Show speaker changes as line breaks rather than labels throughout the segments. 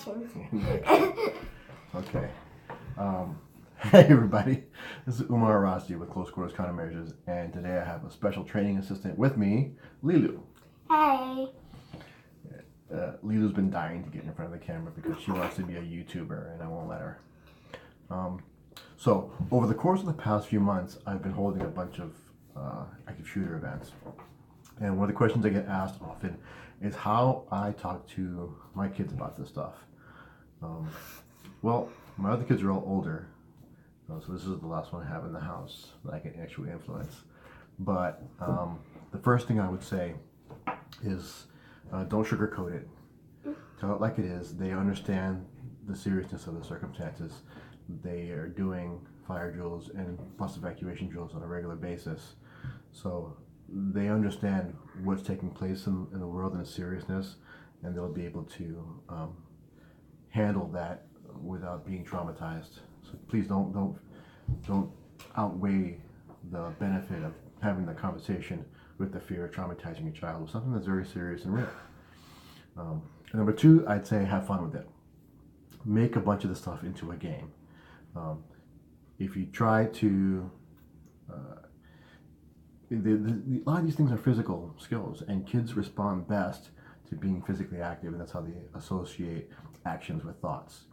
actions.
Okay. Hey everybody, this is Umar Rasti with Close Quarters Countermeasures, and today I have a special training assistant with me, Lilu.
Hey.
Lilu's been dying to get in front of the camera because she wants to be a YouTuber, and I won't let her. So, over the course of the past few months, I've been holding a bunch of active shooter events. And one of the questions I get asked often is how I talk to my kids about this stuff. Well, my other kids are all older, so this is the last one I have in the house that I can actually influence. But the first thing I would say is don't sugarcoat it. Tell it like it is. They understand the seriousness of the circumstances. They are doing fire drills and bus evacuation drills on a regular basis. So they understand what's taking place in the world and the seriousness, and they'll be able to handle that without being traumatized. So please don't outweigh the benefit of having the conversation with the fear of traumatizing your child with something that's very serious and real. And number two, I'd say have fun with it. Make a bunch of the stuff into a game. If you try to, a lot of these things are physical skills, and kids respond best to being physically active, and that's how they associate actions with thoughts.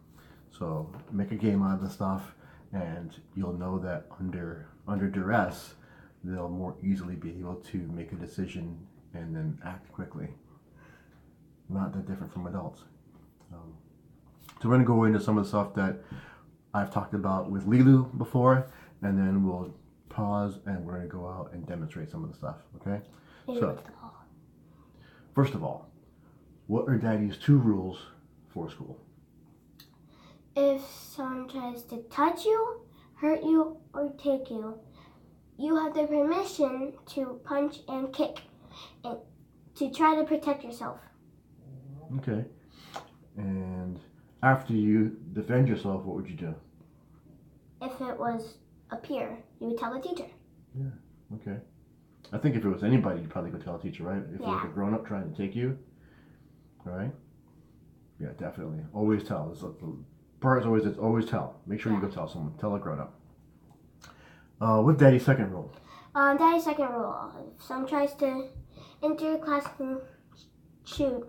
So make a game out of the stuff, and you'll know that under duress, they'll more easily be able to make a decision and then act quickly. Not that different from adults. So we're going to go into some of the stuff that I've talked about with Lilu before, and then we'll pause and we're going to go out and demonstrate some of the stuff, okay? So, first of all, what are Daddy's 2 rules for school?
If someone tries to touch you, hurt you, or take you, you have the permission to punch and kick and to try to protect yourself.
Okay. And after you defend yourself, what would you do?
If it was a peer, you would tell the teacher.
Yeah, okay. I think if it was anybody, you'd probably go tell a teacher, right? If it was a grown-up trying to take you, all right? Yeah, definitely. Always tell. The part is always tell. Make sure you go tell someone. Tell a grown-up. What's Daddy's second rule?
Daddy's second rule. If someone tries to enter your class and shoot,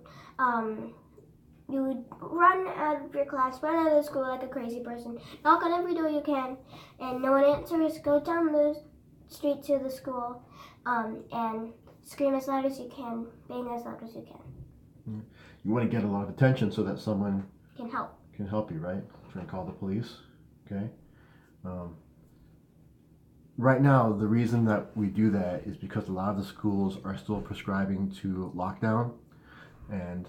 you would run out of your class, run out of the school like a crazy person, knock on every door you can, and no one answers, go down the street to the school, and scream as loud as you can, bang as loud as you can.
You want to get a lot of attention so that someone
can help
you, right? Try and call the police, okay? Right now, the reason that we do that is because a lot of the schools are still prescribing to lockdown, and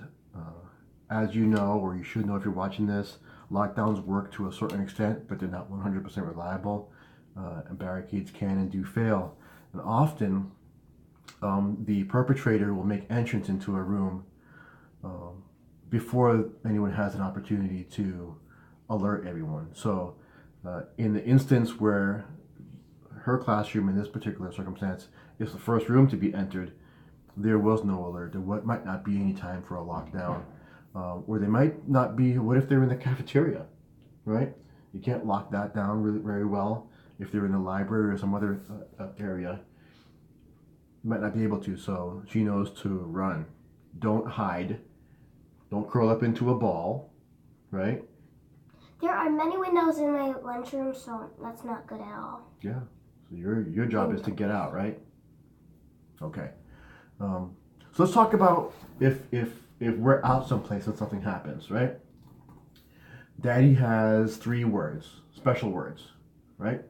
as you know, or you should know if you're watching this, lockdowns work to a certain extent, but they're not 100% reliable, and barricades can and do fail. And often, the perpetrator will make entrance into a room before anyone has an opportunity to alert everyone. So, in the instance where her classroom, in this particular circumstance, is the first room to be entered, there was no alert. There might not be any time for a lockdown. Or they might not be, what if they're in the cafeteria, right? You can't lock that down really very well. If they're in the library or some other area, you might not be able to, so she knows to run. Don't hide. Don't curl up into a ball, right?
There are many windows in my lunchroom, so that's not good at all.
Yeah, so your job is to get out, right? Okay. So let's talk about if we're out someplace and something happens, right? Daddy has 3 words, special words, right?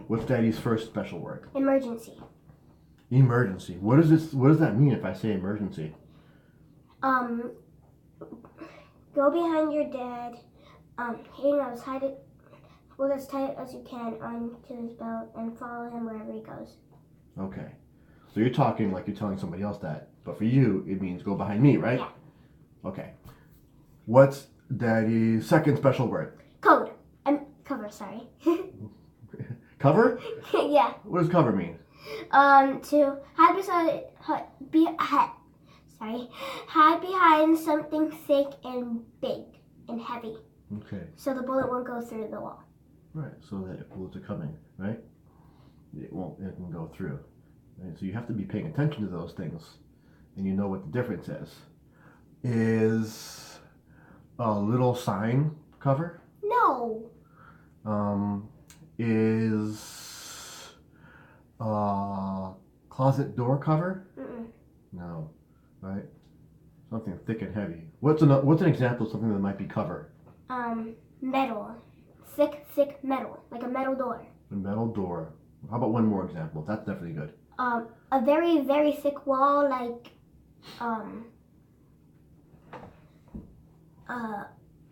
What's Daddy's first special word?
Emergency.
Emergency. What does that mean if I say emergency?
Go behind your dad, hang out hold as tight as you can onto his belt, and follow him wherever he goes.
Okay. So you're talking like you're telling somebody else that, but for you, it means go behind me, right?
Yeah.
Okay. What's Daddy's second special word?
Cover, sorry.
Cover?
Yeah.
What does cover mean?
To hide behind something thick and big and heavy.
Okay.
So the bullet won't go through the wall.
Right. So that if bullets are coming, right, it can go through. Right? So you have to be paying attention to those things, and you know what the difference is. Is a little sign cover?
No.
Is a closet door cover?
Mm-mm.
No. Right? Something thick and heavy. What's an example of something that might be cover?
Metal. Thick metal. Like a metal door.
A metal door. How about one more example? That's definitely good.
A very, very thick wall, like,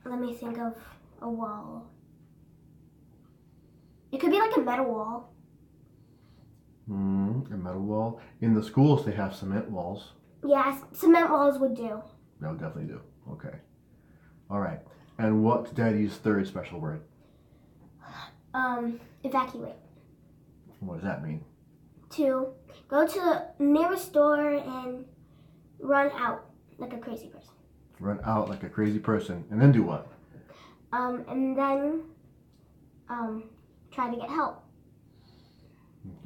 let me think of a wall. It could be like a metal wall.
A metal wall. In the schools, they have cement walls.
Yeah, cement walls would do.
They'll definitely do. Okay. All right. And what's Daddy's third special word?
Evacuate.
What does that mean?
To go to the nearest door and run out like a crazy person.
Run out like a crazy person, and then do what?
And then try to get help.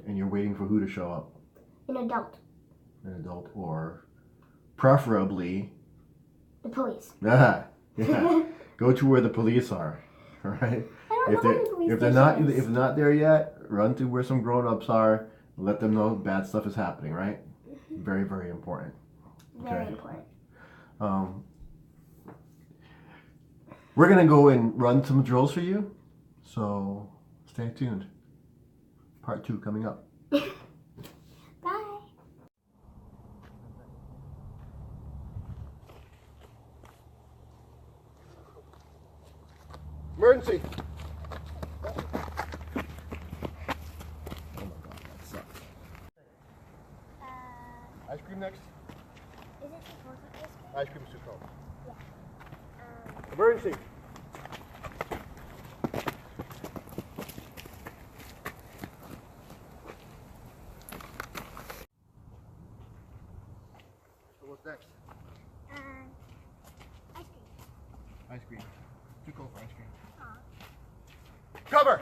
And you're waiting for who to show up?
An adult.
An adult, or preferably
The police.
yeah. Go to where the police are. All right. If they're not there yet, run to where some grown-ups are. Let them know bad stuff is happening. Right. Very, very important.
Very important.
We're gonna go and run some drills for you, so stay tuned. Part 2 coming up.
Bye.
Emergency! Oh my god, that sucks. Ice cream next?
Is it too cold for ice cream?
Ice cream is too cold.
Yeah.
Emergency! So what's next?
Ice cream.
Ice cream. Too cold for ice cream.
Aw.
Cover!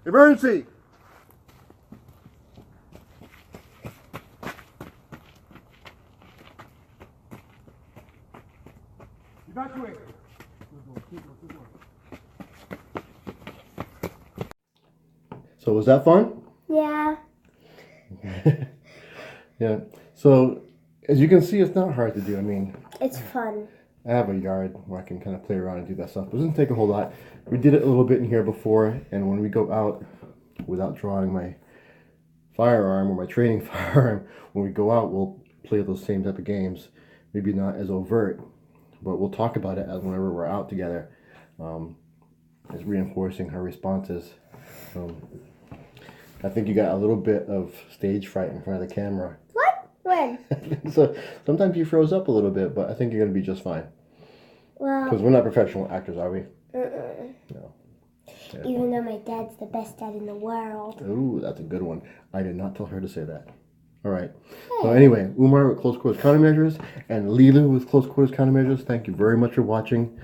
Emergency! Evacuate! So was that fun?
Yeah.
Yeah. So as you can see, it's not hard to do. I mean,
It's fun.
I have a yard where I can kind of play around and do that stuff. It doesn't take a whole lot. We did it a little bit in here before, and when we go out without drawing my firearm or my training firearm, when we go out, we'll play those same type of games. Maybe not as overt, but we'll talk about it as whenever we're out together. As reinforcing her responses. I think you got a little bit of stage fright in front of the camera.
What? When?
So sometimes you froze up a little bit, but I think you're going to be just fine.
Well,
Because we're not professional actors, are we? No. Yeah.
even though my dad's the best dad in the world.
Ooh, that's a good one. I did not tell her to say that. All right. So anyway, Umar with Close Quarters Countermeasures and Leland with Close Quarters Countermeasures. Thank you very much for watching.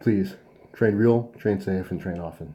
Please train real, train safe, and train often.